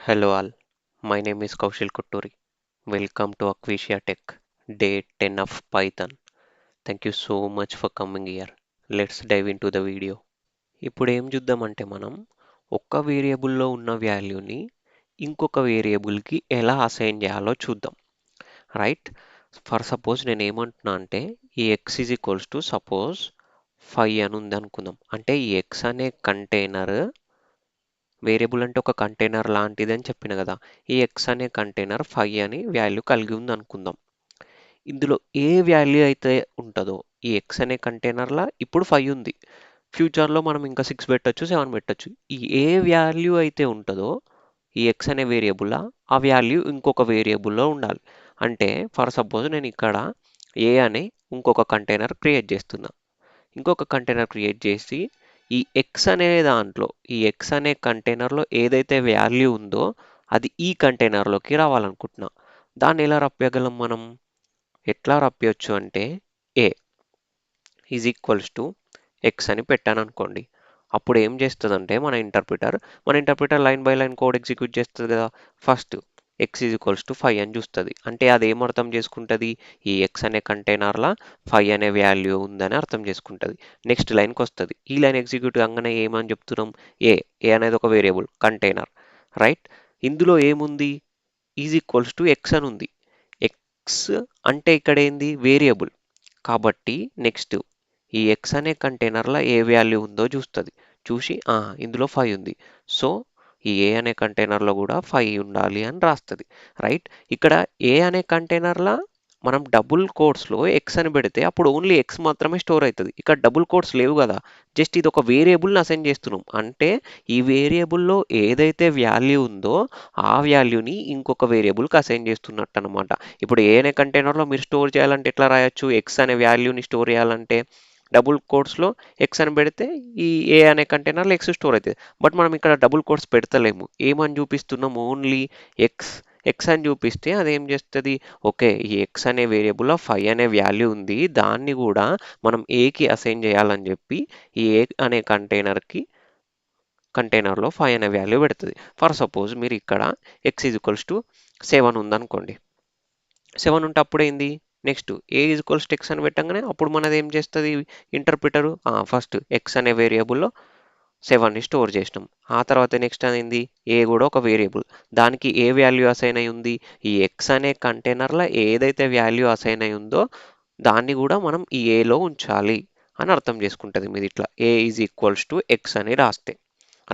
Hello all, my name is Kaushal Kotturi. Welcome to Aquasia Tech, Day 10 of Python. Thank you so much for coming here. Let's dive into the video. ఇప్పుడు ఏం చూద్దామంటే మనం ఒక్క వేరియబుల్లో ఉన్న వాల్యూని ఇంకొక వేరియబుల్కి ఎలా అసైన్ చేయాలో చూద్దాం. రైట్, ఫర్ సపోజ్ నేను ఏమంటున్నా అంటే ఈ X is equals to suppose 5 అని ఉంది అనుకుందాం. అంటే ఈ ఎక్స్ అనే కంటైనర్ వేరియబుల్ అంటే ఒక కంటైనర్ లాంటిది అని చెప్పిన కదా. ఈ ఎక్స్ అనే కంటైనర్ 5 అని వాల్యూ కలిగి ఉంది అనుకుందాం. ఇందులో ఏ వాల్యూ అయితే ఉంటుందో ఈ ఎక్స్ అనే కంటైనర్లా ఇప్పుడు 5 ఉంది. ఫ్యూచర్లో మనం ఇంకా 6 పెట్టొచ్చు, 7 పెట్టొచ్చు. ఈ ఏ వాల్యూ అయితే ఉంటుందో ఈ ఎక్స్ అనే వేరియబుల్లా ఆ వాల్యూ ఇంకొక వేరియబుల్లో ఉండాలి. అంటే ఫర్ సపోజ్ నేను ఇక్కడ ఏ అనే ఇంకొక కంటైనర్ క్రియేట్ చేస్తున్నా. ఇంకొక కంటైనర్ క్రియేట్ చేసి ఈ ఎక్స్ అనే దాంట్లో ఈ ఎక్స్ అనే కంటైనర్లో ఏదైతే వాల్యూ ఉందో అది ఈ కంటైనర్లోకి రావాలనుకుంటున్నా. దాన్ని ఎలా రప్పగలం మనం? ఎట్లా రప్పయొచ్చు అంటే A is equals to X అని పెట్టాను అనుకోండి. అప్పుడు ఏం చేస్తుందంటే మన interpreter line by line code execute చేస్తుంది కదా. First X is equals to 5 అని చూస్తుంది. అంటే అది ఏం అర్థం చేసుకుంటుంది? ఈ ఎక్స్ అనే కంటైనర్లా 5 అనే వాల్యూ ఉందని అర్థం చేసుకుంటుంది. నెక్స్ట్ లైన్కి వస్తుంది. ఈ లైన్ ఎగ్జిక్యూట్ కాగానే ఏమని చెప్తున్నాం? ఏ ఏ అనేది ఒక వేరియబుల్ కంటైనర్. రైట్, ఇందులో ఏముంది? ఈజ్ ఈక్వల్స్ టు ఎక్స్ అని ఉంది. ఎక్స్ అంటే ఇక్కడ ఏంది? వేరియబుల్. కాబట్టి నెక్స్ట్ ఈ ఎక్స్ అనే కంటైనర్లో ఏ వాల్యూ ఉందో చూస్తుంది. చూసి ఇందులో 5 ఉంది. సో ఈ ఏ అనే కంటైనర్లో కూడా 5 ఉండాలి అని రాస్తుంది. రైట్, ఇక్కడ ఏ అనే కంటైనర్లో మనం డబుల్ కోట్స్లో ఎక్స్ అని పెడితే అప్పుడు ఓన్లీ ఎక్స్ మాత్రమే స్టోర్ అవుతుంది. ఇక్కడ డబుల్ కోట్స్ లేవు కదా. జస్ట్ ఇది ఒక వేరియబుల్ని అసైన్ చేస్తున్నాం. అంటే ఈ వేరియబుల్లో ఏదైతే వాల్యూ ఉందో ఆ వాల్యూని ఇంకొక వేరియబుల్కి అసైన్ చేస్తున్నట్టు అనమాట. ఇప్పుడు ఏ అనే కంటైనర్లో మీరు స్టోర్ చేయాలంటే ఎట్లా రాయొచ్చు? ఎక్స్ అనే వాల్యూని స్టోర్ చేయాలంటే డబుల్ కోట్స్లో ఎక్స్ అని పెడితే ఈ ఏ అనే కంటైనర్లో ఎక్స్ స్టోర్ అవుతుంది. బట్ మనం ఇక్కడ డబుల్ కోట్స్ పెడతలేము. ఏమని చూపిస్తున్నాం? ఓన్లీ ఎక్స్ ఎక్స్ అని చూపిస్తే అదేం చేస్తుంది? ఓకే, ఈ ఎక్స్ అనే వేరియబుల్లో 5 అనే వాల్యూ ఉంది, దాన్ని కూడా మనం ఏకి అసైన్ చేయాలని చెప్పి ఈ ఏ అనే కంటైనర్లో 5 అనే వాల్యూ పెడుతుంది. ఫర్ సపోజ్ మీరు ఇక్కడ ఎక్స్ ఈజ్ ఈక్వల్స్ టు 7 ఉందనుకోండి. 7 ఉంటే అప్పుడు ఏంది? Next A is equals to X అని పెట్టంగానే అప్పుడు మనది ఏం చేస్తుంది ఇంటర్ప్రిటరు? ఫస్ట్ ఎక్స్ అనే వేరియబుల్లో 7ని స్టోర్ చేసినాం. ఆ తర్వాత నెక్స్ట్ అనేది ఏ కూడా ఒక వేరియబుల్. దానికి ఏ వాల్యూ అసైన్ అయి ఉంది? ఈ ఎక్స్ అనే కంటైనర్లో ఏదైతే వాల్యూ అసైన్ అయి ఉందో దాన్ని కూడా మనం ఈ ఏలో ఉంచాలి అని అర్థం చేసుకుంటుంది. మీది ఇట్లా ఏ ఈజ్ ఈక్వల్స్ టు ఎక్స్ అని రాస్తే.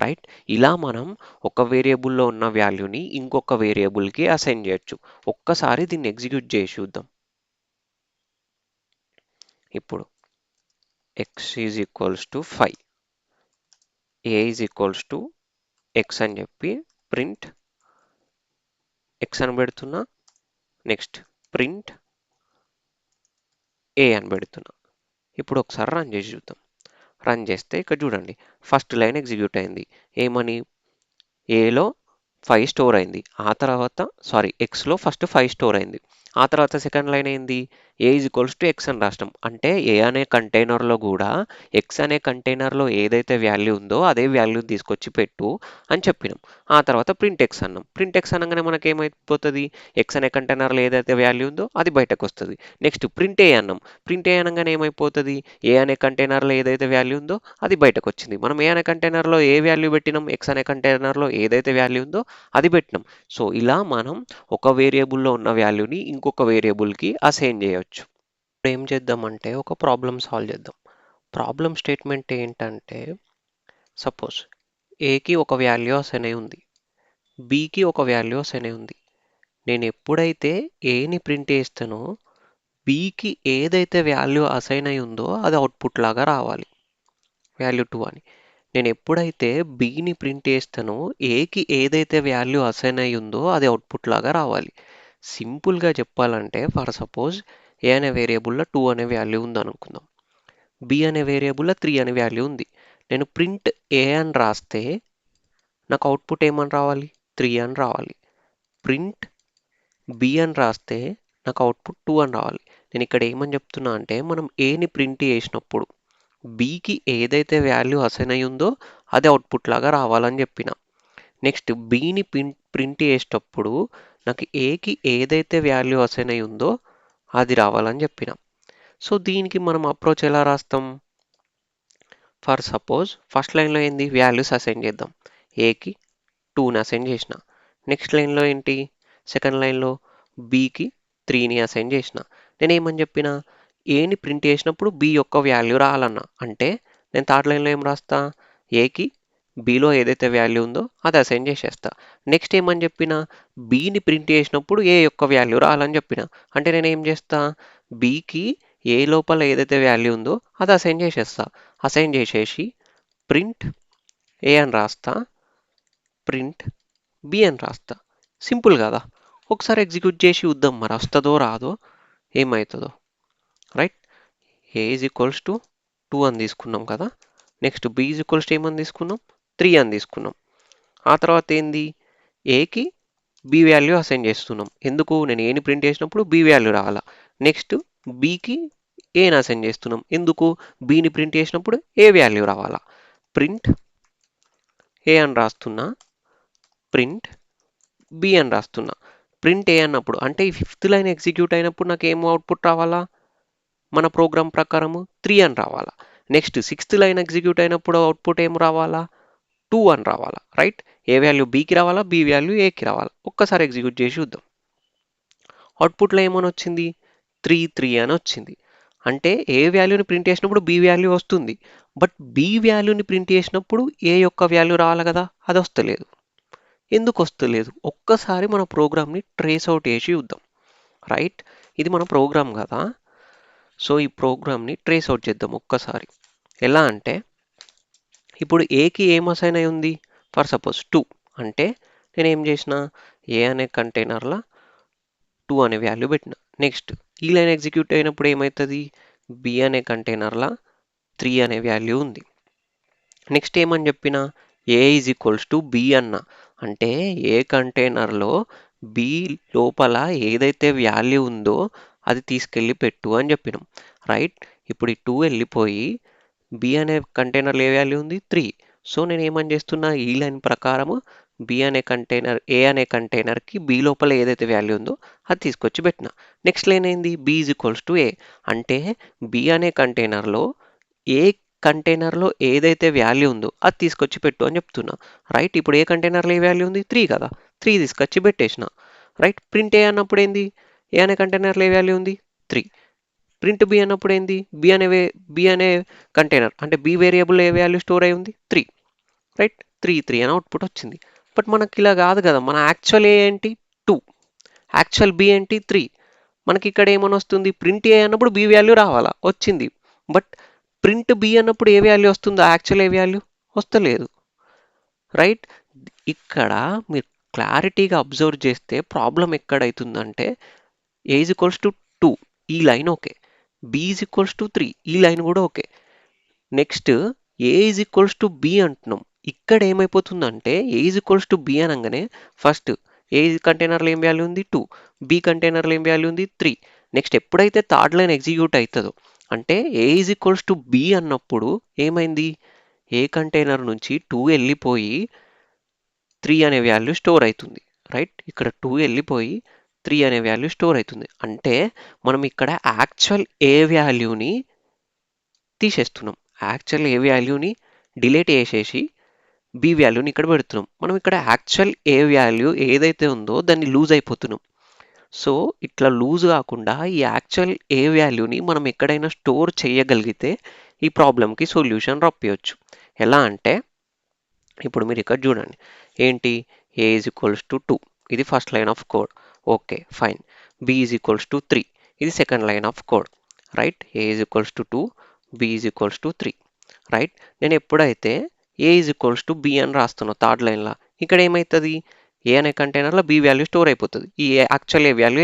రైట్, ఇలా మనం ఒక వేరియబుల్లో ఉన్న వాల్యూని ఇంకొక వేరియబుల్కి అసైన్ చేయొచ్చు. ఒక్కసారి దీన్ని ఎగ్జిక్యూట్ చేసి చూద్దాం. ఇప్పుడు X is equals to 5, A is equals to X అని చెప్పి ప్రింట్ ఎక్స్ అని పెడుతున్నా. నెక్స్ట్ ప్రింట్ ఏ అని పెడుతున్నా. ఇప్పుడు ఒకసారి రన్ చేసి చూద్దాం. రన్ చేస్తే ఇక్కడ చూడండి ఫస్ట్ లైన్ ఎగ్జిక్యూట్ అయింది. ఏమని? ఏలో 5 స్టోర్ అయింది. ఆ తర్వాత ఎక్స్లో ఫస్ట్ 5 స్టోర్ అయింది. ఆ తర్వాత సెకండ్ లైన్ ఏంది? ఏ ఈజ్ ఈక్వల్స్ టు ఎక్స్ అని రాసినాం. అంటే ఏ అనే కంటైనర్లో కూడా ఎక్స్ అనే కంటైనర్లో ఏదైతే వాల్యూ ఉందో అదే వాల్యూ తీసుకొచ్చి పెట్టు అని చెప్పినాం. ఆ తర్వాత ప్రింట్ ఎక్స్ అన్నాం. ప్రింట్ ఎక్స్ అనగానే మనకి ఏమైపోతుంది? ఎక్స్ అనే కంటైనర్లో ఏదైతే వాల్యూ ఉందో అది బయటకు వస్తుంది. నెక్స్ట్ ప్రింట్ ఏ అన్నాం. ప్రింట్ ఏ అనగానే ఏమైపోతుంది? ఏ అనే కంటైనర్లో ఏదైతే వాల్యూ ఉందో అది బయటకు వచ్చింది. మనం ఏ అనే కంటైనర్లో ఏ వాల్యూ పెట్టినాం? ఎక్స్ అనే కంటైనర్లో ఏదైతే వాల్యూ ఉందో అది పెట్టినాం. సో ఇలా మనం ఒక వేరియబుల్లో ఉన్న వాల్యూని ఇంకొక వేరియబుల్కి అసైన్ చేయొచ్చు. ఇప్పుడు ఏం చేద్దామంటే ఒక ప్రాబ్లమ్ సాల్వ్ చేద్దాం. ప్రాబ్లమ్ స్టేట్మెంట్ ఏంటంటే సపోజ్ ఏకి ఒక వాల్యూ అసైన్ అయి ఉంది, బికి ఒక వాల్యూ అసైన్ అయి ఉంది. నేను ఎప్పుడైతే ఏని ప్రింట్ చేస్తానో బికి ఏదైతే వాల్యూ అసైన్ అయి ఉందో అది అవుట్పుట్ లాగా రావాలి, వాల్యూ 2 అని. నేను ఎప్పుడైతే బిని ప్రింట్ చేస్తానో ఏకి ఏదైతే వాల్యూ అసైన్ అయి ఉందో అది అవుట్పుట్ లాగా రావాలి. సింపుల్గా చెప్పాలంటే ఫర్ సపోజ్ ఏ అనే వేరియబుల్లో 2 అనే వాల్యూ ఉంది అనుకుందాం, బి అనే వేరియబుల్లో 3 అనే వాల్యూ ఉంది. నేను ప్రింట్ ఏ అని రాస్తే నాకు అవుట్పుట్ ఏమని రావాలి? 3 అని రావాలి. ప్రింట్ బి అని రాస్తే నాకు అవుట్పుట్ 2 అని రావాలి. నేను ఇక్కడ ఏమని చెప్తున్నా అంటే మనం ఏని ప్రింట్ చేసినప్పుడు బికి ఏదైతే వాల్యూ అసైన్ అయి ఉందో అది అవుట్పుట్ లాగా రావాలని చెప్పిన. నెక్స్ట్ బిని ప్రింట్ చేసేటప్పుడు నాకు ఏకి ఏదైతే వాల్యూ అసైన్ అయి ఉందో అది రావాలని చెప్పిన. సో దీనికి మనం అప్రోచ్ ఎలా రాస్తాం? ఫర్ సపోజ్ ఫస్ట్ లైన్లో ఏంది, వాల్యూస్ అసైన్ చేద్దాం. ఏకి 2ని అసైన్ చేసిన. నెక్స్ట్ లైన్లో ఏంటి, సెకండ్ లైన్లో బీకి 3ని అసైన్ చేసిన. నేను ఏమని చెప్పిన, ఏని ప్రింట్ చేసినప్పుడు బి యొక్క వాల్యూ రావాలన్నా. అంటే నేను థర్డ్ లైన్లో ఏం రాస్తా, ఏకి బీలో ఏదైతే వాల్యూ ఉందో అది అసైన్ చేసేస్తా. నెక్స్ట్ ఏమని చెప్పిన, బీని ప్రింట్ చేసినప్పుడు ఏ యొక్క వాల్యూ రావాలని చెప్పిన. అంటే నేను ఏం చేస్తా, బీకి ఏ లోపల ఏదైతే వాల్యూ ఉందో అది అసైన్ చేసేస్తా. అసైన్ చేసేసి ప్రింట్ ఏ అని రాస్తా, ప్రింట్ బి అని రాస్తా. సింపుల్ కదా. ఒకసారి ఎగ్జిక్యూట్ చేసి చూద్దాం మరి వస్తుందో రాదో, ఏమవుతుందో. Right, A is equals to 2 అని తీసుకున్నాం కదా. Next B is equals to ఏమని తీసుకున్నాం, 3 అని తీసుకున్నాం. ఆ తర్వాత ఏంది, ఏకి బి వాల్యూ అసైన్ చేస్తున్నాం. ఎందుకు, నేను ఏని ప్రింట్ చేసినప్పుడు బి వాల్యూ రావాలా. నెక్స్ట్ బికి ఏని అసైన్ చేస్తున్నాం. ఎందుకు, బిని ప్రింట్ చేసినప్పుడు ఏ వాల్యూ రావాలా. ప్రింట్ ఏ అని రాస్తున్నా, ప్రింట్ బి అని రాస్తున్నా. ప్రింట్ ఏ అన్నప్పుడు అంటే ఈ ఫిఫ్త్ లైన్ ఎగ్జిక్యూట్ అయినప్పుడు నాకు ఏం అవుట్పుట్ రావాలా, మన ప్రోగ్రామ్ ప్రకారము 3 అని రావాలా. నెక్స్ట్ సిక్స్త్ లైన్ ఎగ్జిక్యూట్ అయినప్పుడు అవుట్పుట్ ఏం రావాలా, 2 అని రావాలా. రైట్, ఏ వాల్యూ బీకి రావాలా, బి వాల్యూ ఏకి రావాలా. ఒక్కసారి ఎగ్జిక్యూట్ చేసి చూద్దాం. అవుట్పుట్లో ఏమని వచ్చింది, 3 అని వచ్చింది. అంటే ఏ వాల్యూని ప్రింట్ చేసినప్పుడు బి వాల్యూ వస్తుంది, బట్ బి వాల్యూని ప్రింట్ చేసినప్పుడు ఏ యొక్క వాల్యూ రావాలి కదా, అది వస్తలేదు. ఎందుకు వస్తలేదు, ఒక్కసారి మన ప్రోగ్రామ్ని ట్రేస్ అవుట్ చేసి చూద్దాం. రైట్, ఇది మన ప్రోగ్రామ్ కదా. సో ఈ ప్రోగ్రామ్ని ట్రేస్ అవుట్ చేద్దాం ఒక్కసారి. ఎలా అంటే ఇప్పుడు ఏకి ఏం అసైన్ అయి ఉంది, ఫర్ సపోజ్ 2. అంటే నేను ఏం చేసిన, ఏ అనే కంటైనర్లో 2 అనే వాల్యూ పెట్టిన. నెక్స్ట్ ఈ లైన్ ఎగ్జిక్యూట్ అయినప్పుడు ఏమవుతుంది, బి అనే కంటైనర్లో 3 అనే వాల్యూ ఉంది. నెక్స్ట్ ఏమని చెప్పిన, ఏ ఈజ్ ఈక్వల్స్ టు బి అన్న. అంటే ఏ కంటైనర్లో బి లోపల ఏదైతే వాల్యూ ఉందో అది తీసుకెళ్ళి పెట్టు అని చెప్పినాం. రైట్, ఇప్పుడు ఈ 2 వెళ్ళిపోయి బి అనే కంటైనర్లో ఏ వాల్యూ ఉంది, 3. సో నేను ఏమని చేస్తున్నా, ఈ లైన్ ప్రకారము బి అనే కంటైనర్ ఏ అనే కంటైనర్కి బి లోపల ఏదైతే వాల్యూ ఉందో అది తీసుకొచ్చి పెట్టిన. నెక్స్ట్ లైన్ ఏంది, బి ఈజ్ ఈక్వల్స్ టు ఏ. అంటే బి అనే కంటైనర్లో ఏ కంటైనర్లో ఏదైతే వాల్యూ ఉందో అది తీసుకొచ్చి పెట్టు అని చెప్తున్నా. రైట్, ఇప్పుడు ఏ కంటైనర్లో ఏ వాల్యూ ఉంది, 3 కదా. 3 తీసుకొచ్చి పెట్టేసిన. రైట్, ప్రింట్ ఏ అన్నప్పుడు ఏంది, ఏ అనే కంటైనర్లో ఏ వాల్యూ ఉంది, 3. ప్రింట్ బి అన్నప్పుడు ఏంది, బి అనే కంటైనర్ అంటే బి వేరియబుల్ ఏ వాల్యూ స్టోర్ అయి ఉంది, 3. రైట్, 3 అని అవుట్పుట్ వచ్చింది. బట్ మనకి ఇలా కాదు కదా, మన యాక్చువల్ ఏ ఏంటి, 2. యాక్చువల్ బి ఏంటి, 3. మనకి ఇక్కడ ఏమని వస్తుంది, ప్రింట్ ఏ అన్నప్పుడు బి వాల్యూ రావాలా, వచ్చింది. బట్ ప్రింట్ బి అన్నప్పుడు ఏ వాల్యూ వస్తుందో, యాక్చువల్ ఏ వాల్యూ వస్తలేదు. రైట్, ఇక్కడ మీరు క్లారిటీగా అబ్జర్వ్ చేస్తే ప్రాబ్లం ఎక్కడైతుందంటే, ఏ ఈజ్ ఈక్వల్స్ టు 2 ఈ line okay, B is equals to 3 ఈ లైన్ కూడా okay. Next A is equals to B అంటున్నాం. ఇక్కడ ఏమైపోతుందంటే A is equals to B అనగానే ఫస్ట్ ఏ కంటైనర్లో ఏం వాల్యూ ఉంది, 2. బి కంటైనర్లో ఏం వాల్యూ ఉంది, 3. నెక్స్ట్ ఎప్పుడైతే థర్డ్ లైన్ ఎగ్జిక్యూట్ అవుతుందో అంటే A is equals to B అన్నప్పుడు ఏమైంది, ఏ కంటైనర్ నుంచి 2 వెళ్ళిపోయి 3 అనే వాల్యూ స్టోర్ అవుతుంది. రైట్, ఇక్కడ 2 వెళ్ళిపోయి 3 అనే వాల్యూ స్టోర్ అవుతుంది. అంటే మనం ఇక్కడ యాక్చువల్ ఏ వాల్యూని తీసేస్తున్నాం. యాక్చువల్ ఏ వాల్యూని డిలీట్ చేసేసి బి వాల్యూని ఇక్కడ పెడుతున్నాం. మనం ఇక్కడ యాక్చువల్ ఏ వాల్యూ ఏదైతే ఉందో దాన్ని లూజ్ అయిపోతున్నాం. సో ఇట్లా లూజ్ కాకుండా ఈ యాక్చువల్ ఏ వాల్యూని మనం ఎక్కడైనా స్టోర్ చేయగలిగితే ఈ ప్రాబ్లంకి సొల్యూషన్ రప్పించవచ్చు. ఎలా అంటే ఇప్పుడు మీరు ఇక్కడ చూడండి, ఏంటి, ఏ ఈజ్ ఈక్వల్స్ టు 2 ఇది first line of code. Okay fine. B is equals to 3 ఇది second line of code. Right, A is equals to 2, B is equals to 3. Right, నేను ఎప్పుడైతే A is equals to B అని రాస్తున్నా third లైన్లో, ఇక్కడ ఏమవుతుంది, ఏ అనే కంటైనర్లో బి వాల్యూ స్టోర్ అయిపోతుంది, ఈ యాక్చువల్ ఏ వాల్యూ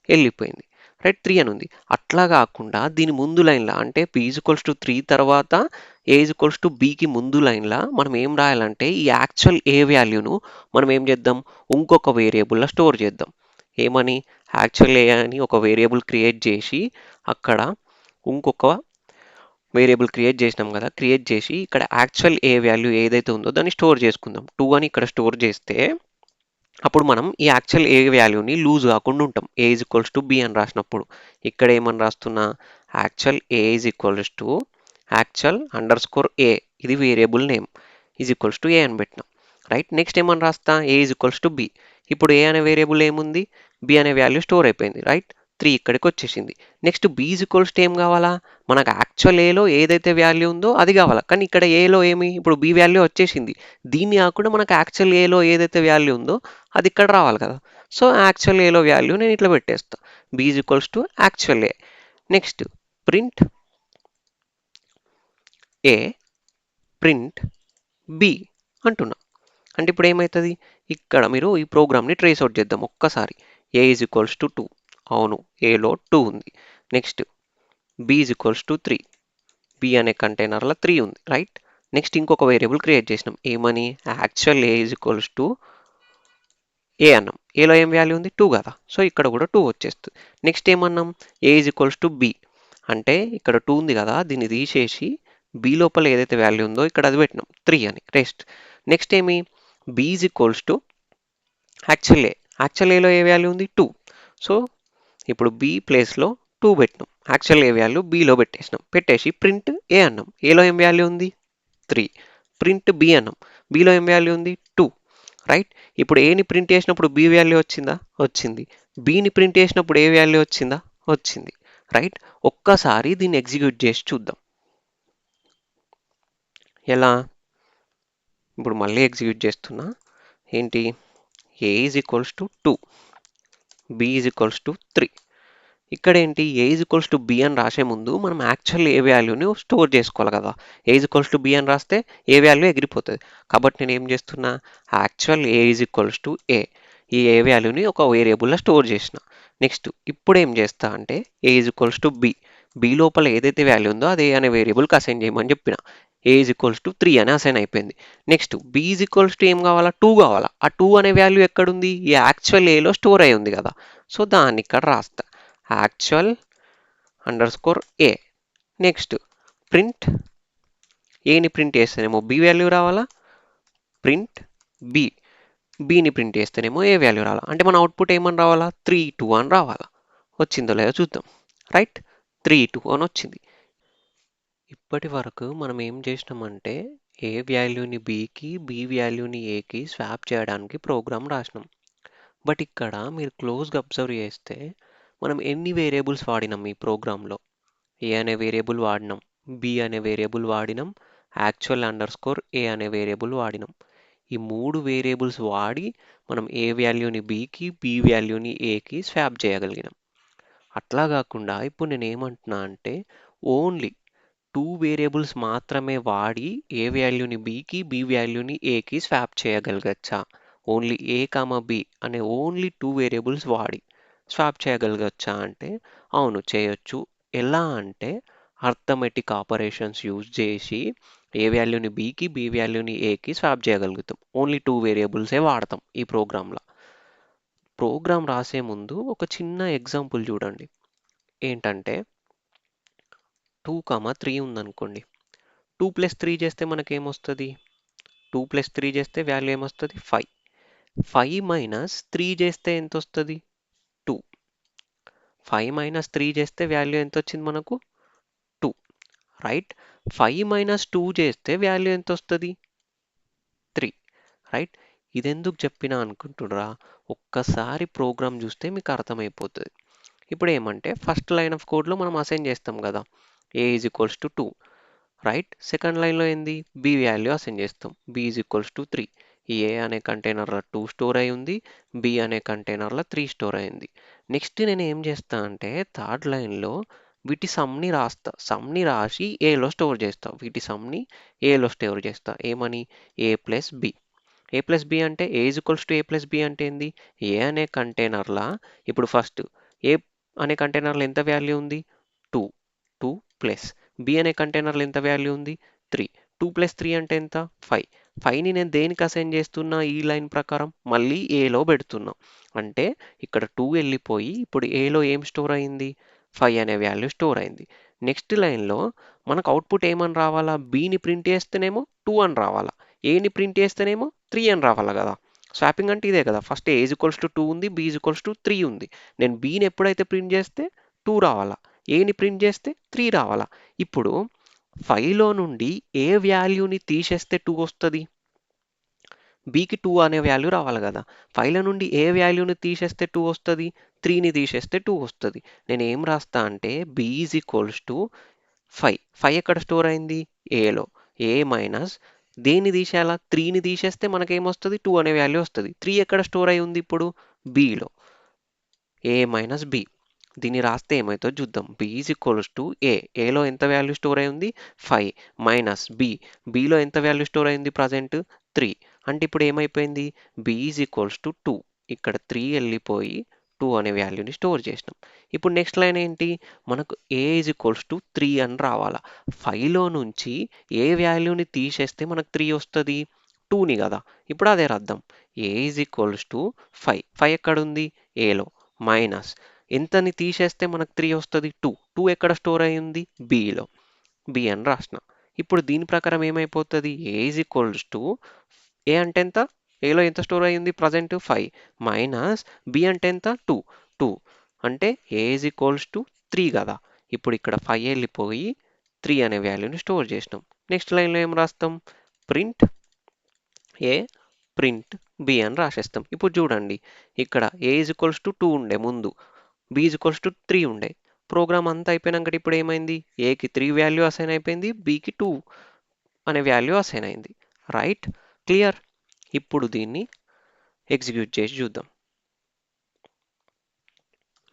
వెళ్ళిపోయింది. రైట్, 3 అని ఉంది. అట్లా కాకుండా దీని ముందు లైన్లో అంటే బి ఈజ్ ఈక్వల్స్ టు 3 తర్వాత ఏ ఈజ్ ఈక్వల్స్ టు బికి ముందు లైన్లో మనం ఏం రాయాలంటే ఈ యాక్చువల్ ఏ వాల్యూను మనం ఏం చేద్దాం, ఇంకొక వేరియబుల్లో స్టోర్ చేద్దాం. ఏమని, యాక్చువల్ ఏ అని ఒక వేరియబుల్ క్రియేట్ చేసి అక్కడ ఇంకొక వేరియబుల్ క్రియేట్ చేసినాం కదా, క్రియేట్ చేసి ఇక్కడ యాక్చువల్ ఏ వాల్యూ ఏదైతే ఉందో దాన్ని స్టోర్ చేసుకుందాం. 2 అని ఇక్కడ స్టోర్ చేస్తే అప్పుడు మనం ఈ యాక్చువల్ ఏ వాల్యూని లూజ్ కాకుండా ఉంటాం. A is equals to B అని రాసినప్పుడు ఇక్కడ ఏమని రాస్తున్నా, actual A is equals to actual underscore స్కోర్ ఏ, ఇది variable name, is equals to A అని పెట్టినాం. రైట్. నెక్స్ట్ ఏమని రాస్తా, A is equals to B. ఇప్పుడు ఏ అనే వేరియబుల్ ఏముంది, బి అనే వాల్యూ స్టోర్ అయిపోయింది. రైట్. 3 ఇక్కడికి వచ్చేసింది. Next B is equals to ఏం కావాలా, మనకు యాక్చువల్ ఏలో ఏదైతే వాల్యూ ఉందో అది కావాలా. కానీ ఇక్కడ ఏలో ఏమి, ఇప్పుడు బి వాల్యూ వచ్చేసింది. దీన్ని కాకుండా మనకు యాక్చువల్ ఏలో ఏదైతే వాల్యూ ఉందో అది ఇక్కడ రావాలి కదా. సో యాక్చువల్ ఏలో వాల్యూ నేను ఇట్లా పెట్టేస్తా, B is equals to actual A. Next print A print B అంటున్నా. అంటే ఇప్పుడు ఏమవుతుంది, ఇక్కడ మీరు ఈ ప్రోగ్రామ్ని ట్రేస్ అవుట్ చేద్దాం ఒక్కసారి. ఏ ఈజ్ ఈక్వల్స్ టు 2, అవును ఏలో 2 ఉంది. Next B is equals to 3, B అనే కంటైనర్లో 3 ఉంది. రైట్. నెక్స్ట్ ఇంకొక వేరియబుల్ క్రియేట్ చేసినాం, ఏమని, actual A is equals to A అన్నాం. ఏలో ఏం వాల్యూ ఉంది, 2 కదా. సో ఇక్కడ కూడా 2 వచ్చేస్తుంది. నెక్స్ట్ ఏమన్నాం, A is equals to B, అంటే ఇక్కడ 2 ఉంది కదా, దీన్ని తీసేసి బి లోపల ఏదైతే వాల్యూ ఉందో ఇక్కడ అది పెట్టినాం 3 అని. నెక్స్ట్ ఏమి, B is equals to actual A, actual ఏలో ఏ వాల్యూ ఉంది 2. సో ఇప్పుడు బి ప్లేస్లో 2 పెట్టినాం, యాక్చువల్ ఏ వాల్యూ బిలో పెట్టేసినాం. పెట్టేసి ప్రింట్ ఏ అన్నాం, ఏలో ఏం వాల్యూ ఉంది 3. ప్రింట్ బి అన్నాం, బిలో ఏం వాల్యూ ఉంది 2. రైట్. ఇప్పుడు ఏని ప్రింట్ చేసినప్పుడు బి వాల్యూ వచ్చిందా, వచ్చింది. బిని ప్రింట్ చేసినప్పుడు ఏ వాల్యూ వచ్చిందా, వచ్చింది. రైట్. ఒక్కసారి దీన్ని ఎగ్జిక్యూట్ చేసి చూద్దాం ఎలా. ఇప్పుడు మళ్ళీ ఎగ్జిక్యూట్ చేస్తున్నా, ఏంటి, A is equals to 2, B is equals to 3. ఇక్కడ ఏంటి, A is equals to B అని రాసే ముందు మనం యాక్చువల్ ఏ వాల్యూని స్టోర్ చేసుకోవాలి కదా. A is equals to B అని రాస్తే ఏ వాల్యూ ఎగిరిపోతుంది. కాబట్టి నేను ఏం చేస్తున్నా, actual A is equals to A, ఈ ఏ వాల్యూని ఒక వేరియబుల్లో స్టోర్ చేసిన. నెక్స్ట్ ఇప్పుడు ఏం చేస్తా అంటే, A is equals to B, B లోపల ఏదైతే వాల్యూ ఉందో అది ఏ అనే వేరియబుల్కి అసైన్ చేయమని చెప్పిన. ఏ ఈజ్ ఈక్వల్స్ టు 3 అని అసైన్ అయిపోయింది. Next B is equals to ఏం కావాలా, 2 కావాలా. ఆ 2 అనే వాల్యూ ఎక్కడుంది, ఈ యాక్చువల్ ఏలో స్టోర్ అయి ఉంది కదా. సో దాన్ని ఇక్కడ రాస్తా, యాక్చువల్ అండర్ స్కోర్ ఏ. నెక్స్ట్ ప్రింట్ ఏని ప్రింట్ చేస్తేనేమో బి వాల్యూ రావాలా, ప్రింట్ బి, బిని ప్రింట్ చేస్తేనేమో ఏ వాల్యూ రావాలా. అంటే మన అవుట్పుట్ ఏమని రావాలా, 3 2 అని రావాలా. వచ్చిందో లేదో చూద్దాం. రైట్. 3 2 అని వచ్చింది. ఇప్పటి వరకు మనం ఏం చేసినామంటే, ఏ వాల్యూని బికి బి వాల్యూని ఏకి స్వాప్ చేయడానికి ప్రోగ్రామ్ రాసినాం. బట్ ఇక్కడ మీరు క్లోజ్గా అబ్జర్వ్ చేస్తే మనం ఎన్ని వేరియబుల్స్ వాడినాం ఈ ప్రోగ్రాంలో. ఏ అనే వేరియబుల్ వాడినాం, బి అనే వేరియబుల్ వాడినాం, యాక్చువల్ అండర్ స్కోర్ ఏ అనే వేరియబుల్ వాడినాం. ఈ 3 వేరియబుల్స్ వాడి మనం ఏ వాల్యూని బికి బి వాల్యూని ఏకి స్వాప్ చేయగలిగినాం. అట్లా కాకుండా ఇప్పుడు నేను ఏమంటున్నా అంటే, ఓన్లీ 2 వేరియబుల్స్ మాత్రమే వాడి ఏ వాల్యూని బికి బి వాల్యూని ఏకి స్వాప్ చేయగలగచ్చా, ఓన్లీ ఏ కామా బి అనే ఓన్లీ 2 వేరియబుల్స్ వాడి స్వాప్ చేయగలగచ్చా అంటే అవును చేయొచ్చు. ఎలా అంటే, అర్థమెటిక్ ఆపరేషన్స్ యూజ్ చేసి ఏ వాల్యూని బికి బి వాల్యూని ఏకి స్వాప్ చేయగలుగుతాం. ఓన్లీ 2 వేరియబుల్సే వాడతాం ఈ ప్రోగ్రాంలో. ప్రోగ్రామ్ రాసే ముందు ఒక చిన్న ఎగ్జాంపుల్ చూడండి. ఏంటంటే 2 3 ఉందనుకోండి, 2 + 3 చేస్తే మనకేమొస్తుంది, 2 + 3 చేస్తే వాల్యూ ఏమొస్తుంది 5. 5 - 3 చేస్తే ఎంత వస్తుంది 2. 5 - 3 చేస్తే వాల్యూ ఎంత వచ్చింది మనకు 2. రైట్. 5 - 2 చేస్తే వాల్యూ ఎంత వస్తుంది 3. రైట్. ఇదెందుకు చెప్పినా అనుకుంటున్నారా, ఒక్కసారి ప్రోగ్రామ్ చూస్తే మీకు అర్థమైపోతుంది. ఇప్పుడు ఏమంటే ఫస్ట్ లైన్ ఆఫ్ కోడ్లో మనం అసైన్ చేస్తాం కదా, A is equals to 2. Right. Second లైన్లో ఏంది, బి వాల్యూ అసైన్ చేస్తాం, బి ఈజ్ ఈక్వల్స్ టు 3. ఈ ఏ అనే కంటైనర్లో 2 స్టోర్ అయి ఉంది, బి అనే కంటైనర్లో 3 స్టోర్ అయింది. నెక్స్ట్ నేను ఏం చేస్తా అంటే, థర్డ్ లైన్లో వీటి సమ్ని రాస్తా, సమ్ని రాసి ఏలో స్టోర్ చేస్తా, వీటి సమ్ని ఏలో స్టోర్ చేస్తా. ఏమని, A plus B. A plus B అంటే A is equals to A plus B అంటే ఏంది, ఏ అనే కంటైనర్లా ఇప్పుడు ఫస్ట్ ఏ అనే కంటైనర్లో ఎంత వాల్యూ ఉంది 2, 2 ప్లస్ బి అనే కంటైనర్లో ఎంత వాల్యూ ఉంది 3, 2 + 3 అంటే ఎంత 5. 5ని నేను దేనికి అసైన్ చేస్తున్నా, ఈ లైన్ ప్రకారం మళ్ళీ ఏలో పెడుతున్నా. అంటే ఇక్కడ 2 వెళ్ళిపోయి ఇప్పుడు ఏలో ఏం స్టోర్ అయింది 5 అనే వాల్యూ స్టోర్ అయింది. నెక్స్ట్ లైన్లో మనకు అవుట్పుట్ ఏమని రావాలా? బిని ప్రింట్ చేస్తేనేమో 2 అని రావాలా, ఏని ప్రింట్ చేస్తేనేమో 3 అని రావాలా కదా. స్వాపింగ్ అంటే ఇదే కదా. First A is equals to 2 ఉంది, బి ఈజ్ ఈక్వల్స్ టు 3 ఉంది. నేను బిని ఎప్పుడైతే ప్రింట్ చేస్తే 2 రావాలా, ఏని ప్రింట్ చేస్తే 3 రావాలా. ఇప్పుడు 5లో నుండి ఏ వాల్యూని తీసేస్తే 2 వస్తుంది? బికి 2 అనే వాల్యూ రావాలి కదా. 5లో నుండి ఏ వాల్యూని తీసేస్తే 2 వస్తుంది? 3ని తీసేస్తే 2 వస్తుంది. నేను ఏం రాస్తా అంటే బి ఈజ్ ఈక్వల్స్ టు 5 ఎక్కడ స్టోర్ అయింది? ఏలో. ఏ మైనస్ దేన్ని తీసేయాలా? 3ని తీసేస్తే మనకేమొస్తుంది? 2 అనే వాల్యూ వస్తుంది. 3 ఎక్కడ స్టోర్ అయి ఉంది ఇప్పుడు? బిలో. ఏ మైనస్ బి. దీన్ని రాస్తే ఏమవుతుందో చూద్దాం. బి ఈజ్ ఈక్వల్స్ టు ఏలో ఎంత వాల్యూ స్టోర్ అయి ఉంది? 5 మైనస్ బిలో ఎంత వాల్యూ స్టోర్ అయింది ప్రజెంట్? 3. అంటే ఇప్పుడు ఏమైపోయింది? B is equals to 2. ఇక్కడ 3 వెళ్ళిపోయి 2 అనే వాల్యూని స్టోర్ చేసినాం. ఇప్పుడు నెక్స్ట్ లైన్ ఏంటి? మనకు ఏ ఈజ్ ఈక్వల్స్ టు 3 అని రావాలా. 5లో నుంచి ఏ వాల్యూని తీసేస్తే మనకు 3 వస్తుంది? 2ని కదా. ఇప్పుడు అదే రాద్దాం. ఏ ఈజ్ ఈక్వల్స్ టు 5 ఎక్కడ ఉంది? ఏలో. మైనస్ ఎంతని తీసేస్తే మనకు 3 వస్తుంది? 2 ఎక్కడ స్టోర్ అయి ఉంది? బిలో. బి అని రాసిన. ఇప్పుడు దీని ప్రకారం ఏమైపోతుంది? ఏ ఈజ్ ఈక్వల్స్ టు ఏ అంటే ఎంత? ఏలో ఎంత స్టోర్ అయ్యింది ప్రజెంట్? 5 మైనస్ బి అంటే ఎంత? 2 అంటే ఏ ఈజ్ ఈక్వల్స్ టు 3 కదా. ఇప్పుడు ఇక్కడ 5 వెళ్ళిపోయి 3 అనే వాల్యూని స్టోర్ చేసినాం. నెక్స్ట్ లైన్లో ఏం రాస్తాం? ప్రింట్ ఏ ప్రింట్ బి అని రాసేస్తాం. ఇప్పుడు చూడండి, ఇక్కడ ఏ ఈజ్ ఈక్వల్స్ టు 2 ఉండే ముందు, బి ఈజ్ ఈక్వల్స్ టు 3 ఉండే. ప్రోగ్రామ్ అంతా అయిపోయినాక ఇప్పుడు ఏమైంది? ఏకి 3 వాల్యూ అసైన్ అయిపోయింది, బికి 2 అనే వాల్యూ అసైన్ అయింది. రైట్? క్లియర్? ఇప్పుడు దీన్ని ఎగ్జిక్యూట్ చేసి చూద్దాం.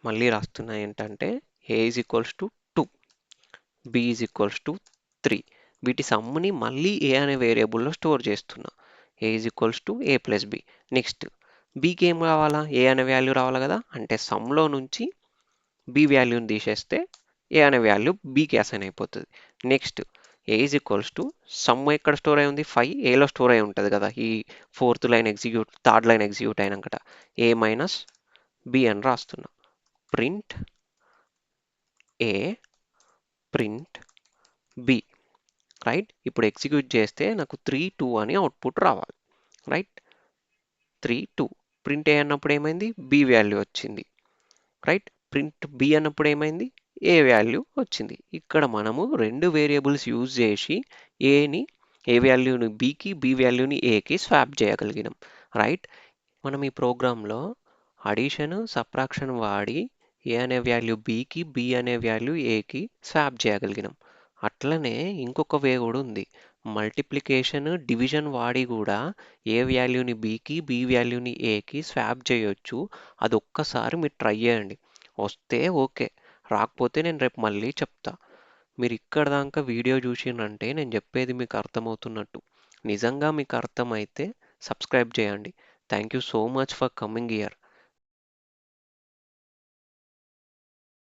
మళ్ళీ రాస్తున్నా ఏంటంటే A is equals to 2, B is equals to 3. వీటి సమ్ముని మళ్ళీ ఏ అనే వేరియబుల్లో స్టోర్ చేస్తున్నా. A is equals to A plus B. Next బికి ఏం కావాలా? ఏ అనే వాల్యూ రావాలి కదా. అంటే సమ్లో నుంచి బి వాల్యూని తీసేస్తే ఏ అనే వాల్యూ బికి అసైన్ అయిపోతుంది. Next A is equals to some ఎక్కడ స్టోర్ అయి ఉంది? 5 ఏలో స్టోర్ అయి ఉంటుంది కదా. ఈ థర్డ్ లైన్ ఎగ్జిక్యూట్ అయినాకట ఏ మైనస్ బి అని రాస్తున్నా. Print A print B. Right? ఇప్పుడు ఎగ్జిక్యూట్ చేస్తే నాకు 3, 2 అని అవుట్పుట్ రావాలి. రైట్? 3, 2. ప్రింట్ ఏ అన్నప్పుడు ఏమైంది? బి వాల్యూ వచ్చింది. రైట్? ప్రింట్ బి అన్నప్పుడు ఏమైంది? ఏ వాల్యూ వచ్చింది. ఇక్కడ మనము 2 వేరియబుల్స్ యూజ్ చేసి ఏ వాల్యూని బికి, బి వాల్యూని ఏకి స్వాప్ చేయగలిగినాం. రైట్? మనం ఈ ప్రోగ్రాంలో అడిషన్, సబ్ట్రాక్షన్ వాడి ఏ అనే వాల్యూ బికి, బి అనే వాల్యూ ఏకి స్వాప్ చేయగలిగినాం. అట్లనే ఇంకొక వే కూడా ఉంది. మల్టిప్లికేషన్, డివిజన్ వాడి కూడా ఏ వాల్యూని బికి, బి వాల్యూని ఏకి స్వాప్ చేయొచ్చు. అది ఒక్కసారి మీరు ట్రై చేయండి. వస్తే ఓకే, రాకపోతే నేను రేపు మళ్ళీ చెప్తా. మీరు ఇక్కడ దాకా వీడియో చూసిండ్రంటే నేను చెప్పేది మీకు అర్థమవుతున్నట్టు. నిజంగా మీకు అర్థమైతే సబ్స్క్రైబ్ చేయండి. Thank you so much for coming here.